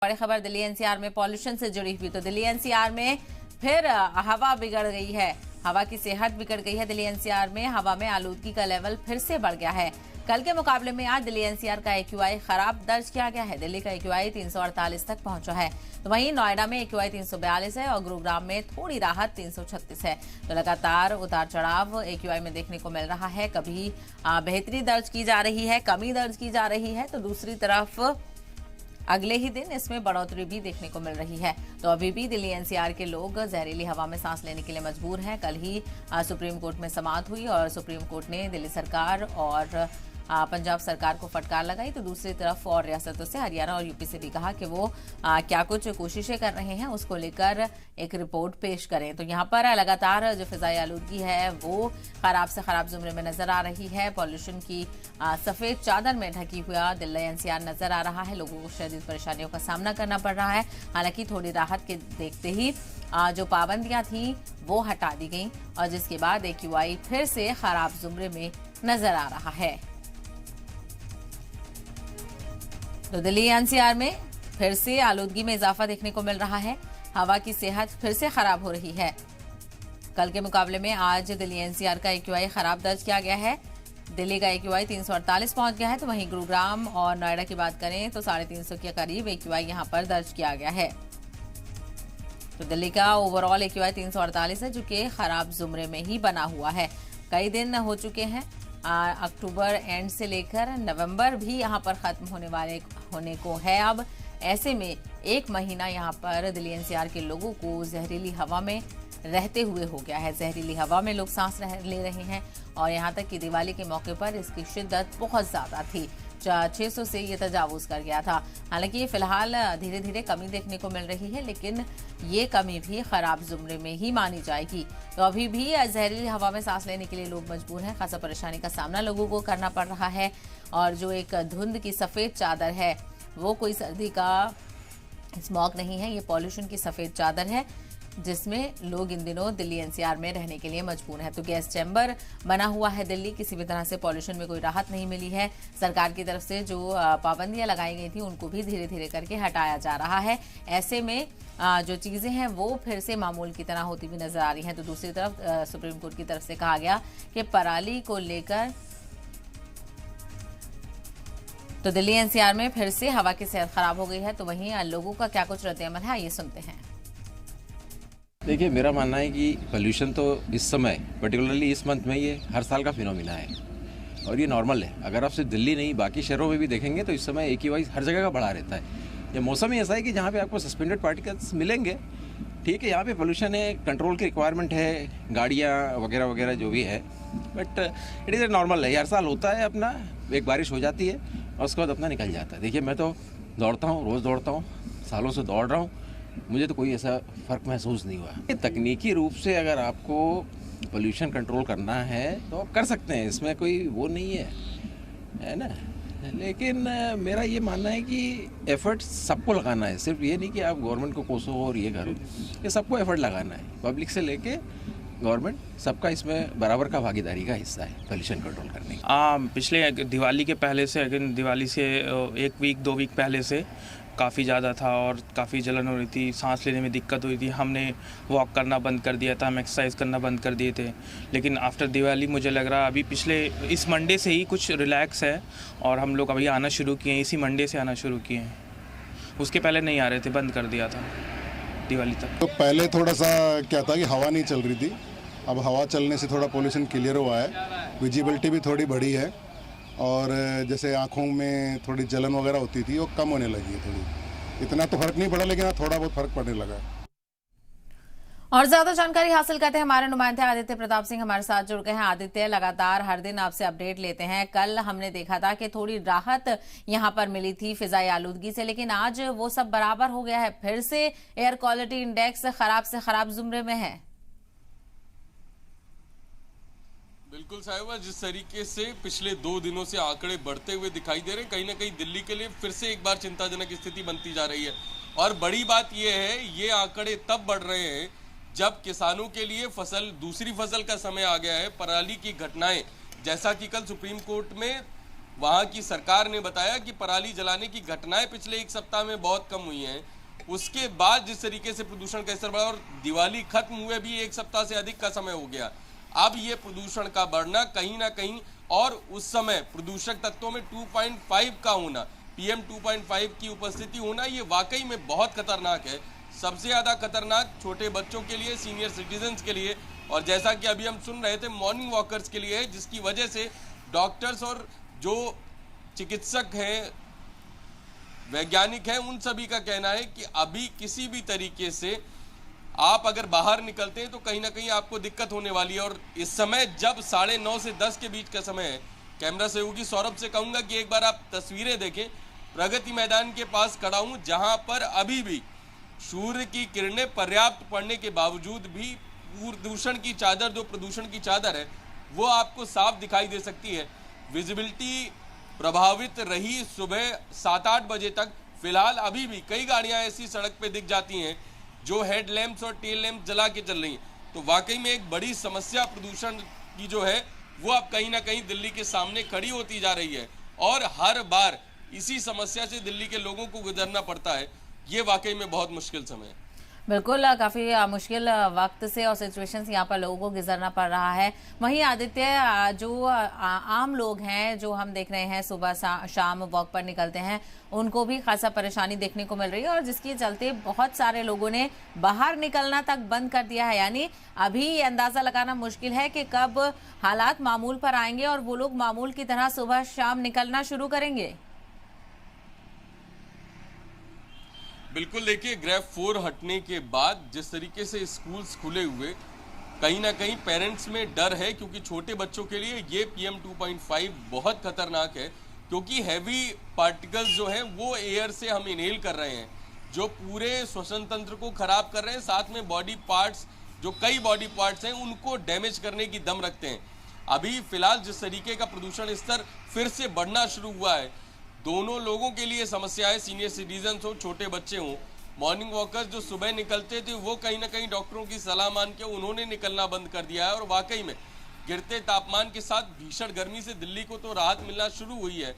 बड़ी खबर दिल्ली एनसीआर में पॉल्यूशन से जुड़ी हुई। तो दिल्ली एनसीआर में फिर हवा बिगड़ गई है, हवा की सेहत बिगड़ गई है। दिल्ली एनसीआर में हवा में आलूदगी का लेवल फिर से बढ़ गया है। कल के मुकाबले में आज दिल्ली एनसीआर का एक्यूआई खराब दर्ज किया गया है। दिल्ली का एक्यूआई 348 तक पहुंचा है, तो वहीं नोएडा में एक्यूआई 342 है और गुरुग्राम में थोड़ी राहत 336 है। तो लगातार उतार चढ़ाव एक्यूआई में देखने को मिल रहा है। कभी बेहतरी दर्ज की जा रही है, कमी दर्ज की जा रही है, तो दूसरी तरफ अगले ही दिन इसमें बढ़ोतरी भी देखने को मिल रही है। तो अभी भी दिल्ली एनसीआर के लोग जहरीली हवा में सांस लेने के लिए मजबूर हैं। कल ही सुप्रीम कोर्ट में समाअत हुई और सुप्रीम कोर्ट ने दिल्ली सरकार और पंजाब सरकार को फटकार लगाई। तो दूसरी तरफ और रियासतों से, हरियाणा और यूपी से भी कहा कि वो क्या कुछ कोशिशें कर रहे हैं, उसको लेकर एक रिपोर्ट पेश करें। तो यहाँ पर लगातार जो फिजाई आलूदगी है वो खराब से खराब जुमरे में नजर आ रही है। पॉल्यूशन की सफेद चादर में ढकी हुआ दिल्ली एनसीआर नजर आ रहा है। लोगों को शदीद परेशानियों का सामना करना पड़ रहा है। हालांकि थोड़ी राहत के देखते ही जो पाबंदियां थी वो हटा दी गई और जिसके बाद एक्यूआई फिर से खराब जुमरे में नजर आ रहा है। तो दिल्ली एनसीआर में फिर से आलूदगी में इजाफा देखने को मिल रहा है। हवा की सेहत फिर से खराब हो रही है। कल के मुकाबले में आज दिल्ली एनसीआर का एक्यूआई खराब दर्ज किया गया है। दिल्ली का एक्यूआई 348 पहुंच गया है, तो वहीं गुरुग्राम और नोएडा की बात करें तो 350 के करीब एक्यूआई यहां पर दर्ज किया गया है। तो दिल्ली का ओवरऑल एक्यूआई 348 है, जो कि खराब जुमरे में ही बना हुआ है। कई दिन हो चुके हैं, अक्टूबर एंड से लेकर नवंबर भी यहां पर खत्म होने को है। अब ऐसे में एक महीना यहां पर दिल्ली एनसीआर के लोगों को जहरीली हवा में रहते हुए हो गया है। जहरीली हवा में लोग सांस ले रहे हैं और यहां तक कि दिवाली के मौके पर इसकी शिद्दत बहुत ज्यादा थी। 600 से ये तजावुज कर गया था। हालांकि फिलहाल धीरे धीरे कमी देखने को मिल रही है, लेकिन ये कमी भी खराब जुमरे में ही मानी जाएगी। तो अभी भी जहरीली हवा में सांस लेने के लिए लोग मजबूर हैं। खासा परेशानी का सामना लोगों को करना पड़ रहा है और जो एक धुंध की सफेद चादर है वो कोई सर्दी का स्मॉग नहीं है, ये पॉल्यूशन की सफेद चादर है जिसमें लोग इन दिनों दिल्ली एनसीआर में रहने के लिए मजबूर हैं। तो गैस चैम्बर बना हुआ है दिल्ली, किसी भी तरह से पॉल्यूशन में कोई राहत नहीं मिली है। सरकार की तरफ से जो पाबंदियां लगाई गई थी उनको भी धीरे धीरे करके हटाया जा रहा है। ऐसे में जो चीजें हैं वो फिर से मामूल की तरह होती हुई नजर आ रही हैं। तो दूसरी तरफ सुप्रीम कोर्ट की तरफ से कहा गया कि पराली को लेकर तो दिल्ली एनसीआर में फिर से हवा की सेहत खराब हो गई है। तो वहीं लोगों का क्या कुछ रद्द-ए-अमल है, ये सुनते हैं। देखिए, मेरा मानना है कि पोल्यूशन तो इस समय पर्टिकुलरली इस मंथ में ये हर साल का फिनोमिना है और ये नॉर्मल है। अगर आप सिर्फ दिल्ली नहीं बाकी शहरों में भी देखेंगे तो इस समय एक्यूआई हर जगह का बढ़ा रहता है। ये मौसम ही ऐसा है कि जहाँ पे आपको सस्पेंडेड पार्टिकल्स मिलेंगे, ठीक है, यहाँ पे पोल्यूशन है, कंट्रोल की रिक्वायरमेंट है, गाड़ियाँ वगैरह वगैरह जो भी है, but it is a normal है। हर साल होता है अपना, एक बारिश हो जाती है और उसके बाद अपना निकल जाता है। देखिए, मैं तो दौड़ता हूँ, रोज़ दौड़ता हूँ, सालों से दौड़ रहा हूँ, मुझे तो कोई ऐसा फ़र्क महसूस नहीं हुआ। तकनीकी रूप से अगर आपको पोल्यूशन कंट्रोल करना है तो आप कर सकते हैं, इसमें कोई वो नहीं है ना। लेकिन मेरा ये मानना है कि एफर्ट सबको लगाना है, सिर्फ ये नहीं कि आप गवर्नमेंट को कोसो और ये करो, ये सबको एफर्ट लगाना है। पब्लिक से लेके गवर्नमेंट, सबका इसमें बराबर का भागीदारी का हिस्सा है पोल्यूशन कंट्रोल करने का। पिछले दिवाली के पहले से, अगर दिवाली से 1 वीक 2 वीक पहले से काफ़ी ज़्यादा था और काफ़ी जलन हो रही थी, सांस लेने में दिक्कत हुई थी। हमने वॉक करना बंद कर दिया था, हम एक्सरसाइज करना बंद कर दिए थे। लेकिन आफ्टर दिवाली मुझे लग रहा अभी पिछले इस मंडे से ही कुछ रिलैक्स है और हम लोग अभी आना शुरू किए हैं, इसी मंडे से आना शुरू किए हैं। उसके पहले नहीं आ रहे थे, बंद कर दिया था दिवाली तक। तो पहले थोड़ा सा क्या था कि हवा नहीं चल रही थी, अब हवा चलने से थोड़ा पोल्यूशन क्लियर हुआ है, विजिबिलिटी भी थोड़ी बढ़ी है और जैसे आँखों में थोड़ी जलन वगैरह होती थी वो कम होने लगी है थोड़ी। इतना तो फर्क नहीं पड़ा, लेकिन थोड़ा बहुत फर्क पड़ने लगा है। और ज्यादा जानकारी हासिल करते हैं, हमारे नुमाइंदे आदित्य प्रताप सिंह हमारे साथ जुड़ गए हैं। आदित्य, लगातार हर दिन आपसे अपडेट लेते हैं। कल हमने देखा था कि थोड़ी राहत यहां पर मिली थी फिजाई आलूदगी से, लेकिन आज वो सब बराबर हो गया है, फिर से एयर क्वालिटी इंडेक्स खराब से खराब जुमरे में है। बिल्कुल साहिबा, जिस तरीके से पिछले 2 दिनों से आंकड़े बढ़ते हुए दिखाई दे रहे हैं, कहीं ना कहीं दिल्ली के लिए फिर से एक बार चिंताजनक स्थिति बनती जा रही है। और बड़ी बात यह है, ये आंकड़े तब बढ़ रहे हैं जब किसानों के लिए दूसरी फसल का समय आ गया है। पराली की घटनाएं, जैसा कि कल सुप्रीम कोर्ट में वहां की सरकार ने बताया कि पराली जलाने की घटनाएं पिछले एक सप्ताह में बहुत कम हुई हैं। उसके बाद जिस तरीके से प्रदूषण का स्तर बढ़ा और दिवाली खत्म हुए भी एक सप्ताह से अधिक का समय हो गया, अब ये प्रदूषण का बढ़ना कहीं ना कहीं, और उस समय प्रदूषक तत्वों में 2.5 का होना, PM 2.5 की उपस्थिति होना, ये वाकई में बहुत खतरनाक है। सबसे ज्यादा खतरनाक छोटे बच्चों के लिए, सीनियर सिटीजन्स के लिए, और जैसा कि अभी हम सुन रहे थे मॉर्निंग वॉकर्स के लिए, जिसकी वजह से डॉक्टर्स और जो चिकित्सक हैं, वैज्ञानिक हैं, उन सभी का कहना है कि अभी किसी भी तरीके से आप अगर बाहर निकलते हैं तो कहीं ना कहीं आपको दिक्कत होने वाली है। और इस समय जब 9:30 से 10 के बीच का समय है, कैमरा सहयोगी सौरभ से कहूंगा कि एक बार आप तस्वीरें देखें। प्रगति मैदान के पास खड़ा हूं, जहां पर अभी भी सूर्य की किरणें पर्याप्त पड़ने के बावजूद भी प्रदूषण की चादर, जो प्रदूषण की चादर है, वो आपको साफ दिखाई दे सकती है। विजिबिलिटी प्रभावित रही सुबह 7-8 बजे तक। फिलहाल अभी भी कई गाड़ियां ऐसी सड़क पे दिख जाती हैं जो हेड लैंप्स और टेल लैंप जला के चल रही हैं। तो वाकई में एक बड़ी समस्या प्रदूषण की जो है वो अब कहीं ना कहीं दिल्ली के सामने खड़ी होती जा रही है, और हर बार इसी समस्या से दिल्ली के लोगों को गुजरना पड़ता है। ये वाकई में बहुत मुश्किल समय है। बिल्कुल, काफी मुश्किल वक्त से और सिचुएशन से यहाँ पर लोगों को गुजरना पड़ रहा है। वहीं आदित्य, जो आम लोग हैं, जो हम देख रहे हैं सुबह शाम वॉक पर निकलते हैं, उनको भी खासा परेशानी देखने को मिल रही है, और जिसके चलते बहुत सारे लोगों ने बाहर निकलना तक बंद कर दिया है। यानी अभी ये अंदाजा लगाना मुश्किल है कि कब हालात मामूल पर आएंगे और वो लोग मामूल की तरह सुबह शाम निकलना शुरू करेंगे। बिल्कुल, देखिए, ग्रेड 4 हटने के बाद जिस तरीके से स्कूल्स खुले हुए, कहीं ना कहीं पेरेंट्स में डर है, क्योंकि छोटे बच्चों के लिए ये PM 2.5 बहुत खतरनाक है, क्योंकि हैवी पार्टिकल्स जो हैं वो एयर से हम इनहेल कर रहे हैं, जो पूरे श्वसन तंत्र को खराब कर रहे हैं, साथ में बॉडी पार्ट्स, जो कई बॉडी पार्ट्स हैं, उनको डैमेज करने की दम रखते हैं। अभी फिलहाल जिस तरीके का प्रदूषण स्तर फिर से बढ़ना शुरू हुआ है, दोनों लोगों के लिए समस्या है, सीनियर सिटीजन्स हो, छोटे बच्चे हों। मॉर्निंग वॉकर्स जो सुबह निकलते थे वो कहीं ना कहीं डॉक्टरों की सलाह मान के उन्होंने निकलना बंद कर दिया है, और वाकई में गिरते तापमान के साथ भीषण गर्मी से दिल्ली को तो राहत मिलना शुरू हुई है।